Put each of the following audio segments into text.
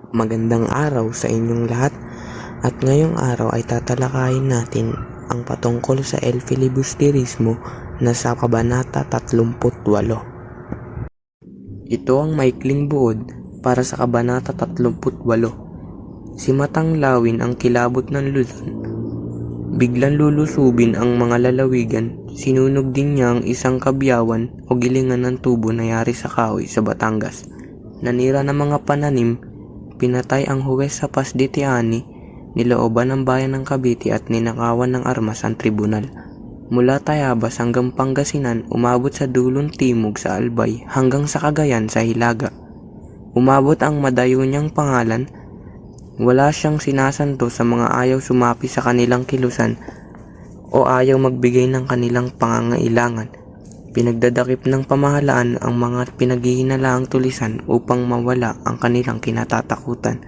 Magandang araw sa inyong lahat at ngayong araw ay tatalakayin natin ang patungkol sa filibusterismo na sa Kabanata 38. Ito ang maikling buod para sa Kabanata 38. Si Matang Lawin ang kilabot ng Luzon. Biglang lulusubin ang mga lalawigan, sinunog din niya ang isang kabyawan o gilingan ng tubo na yari sa kahoy sa Batangas. Nanira ng mga pananim, pinatay ang huwes sa Pasdetiani, nilooban ng bayan ng Cavite at ninakawan ng armas ang tribunal. Mula Tayabas hanggang Pangasinan, umabot sa dulong timog sa Albay hanggang sa Cagayan sa Hilaga. Umabot ang madayo niyang pangalan. Wala siyang sinasanto sa mga ayaw sumapi sa kanilang kilusan o ayaw magbigay ng kanilang pangangailangan. Pinagdadakip ng pamahalaan ang mga pinaghihinalaang tulisan upang mawala ang kanilang kinatatakutan.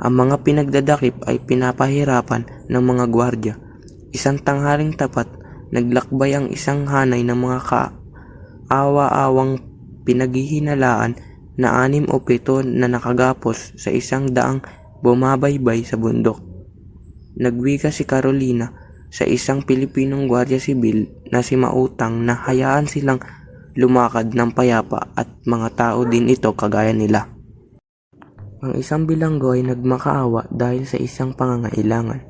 Ang mga pinagdadakip ay pinapahirapan ng mga gwardya. Isang tanghaling tapat, naglakbay ang isang hanay ng mga kaawa-awang pinaghihinalaan na 6 o 7 na nakagapos sa 100 bumabaybay sa bundok. Nagwika si Carolina sa isang Pilipinong gwardiya sibil na si Mautang na hayaan silang lumakad ng payapa at mga tao din ito kagaya nila. Ang isang bilanggo ay nagmakaawa dahil sa isang pangangailangan.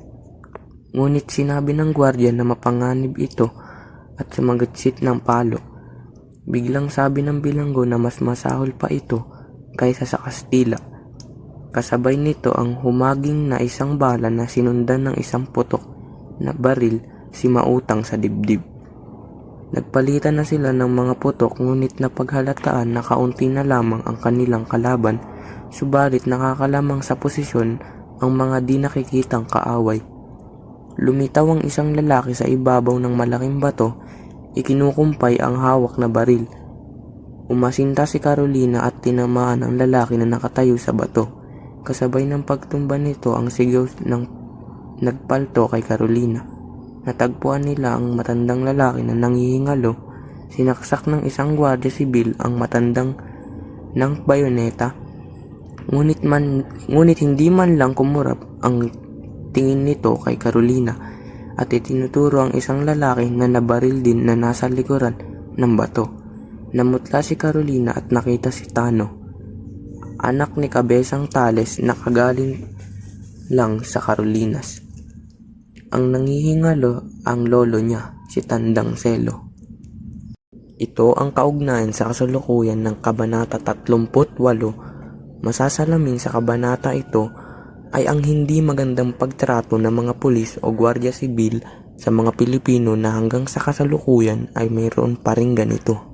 Ngunit sinabi ng gwardiya na mapanganib ito at sumagatsit ng palo. Biglang sabi ng bilanggo na mas masahol pa ito kaysa sa Kastila. Kasabay nito ang humaging na isang bala na sinundan ng isang putok na baril si Mautang sa dibdib. Nagpalitan na sila ng mga putok ngunit napaghalataan na kaunti na lamang ang kanilang kalaban, subalit nakakalamang sa posisyon ang mga di nakikitang kaaway. Lumitaw ang isang lalaki sa ibabaw ng malaking bato, ikinukumpay ang hawak na baril. Umasinta si Carolina at tinamaan ang lalaki na nakatayo sa bato. Kasabay ng pagtumba nito ang sigaw ng nagpalto kay Carolina. Natagpuan nila ang matandang lalaki na nanghihingalo. Sinaksak ng isang gwardiya sibil ang matandang ng bayoneta. Ngunit hindi man lang kumurap ang tingin nito kay Carolina at itinuturo ang isang lalaki na nabaril din na nasa likuran ng bato. Namutla si Carolina at nakita si Tano, anak ni Kabesang Tales na kagaling lang sa Carolinas. Ang nanghihingalo ang lolo niya, si Tandang Selo. Ito ang kaugnayan sa kasalukuyan ng Kabanata 38. Masasalamin sa kabanata ito ay ang hindi magandang pagtrato ng mga pulis o gwardiya sibil sa mga Pilipino na hanggang sa kasalukuyan ay mayroon pa ring ganito.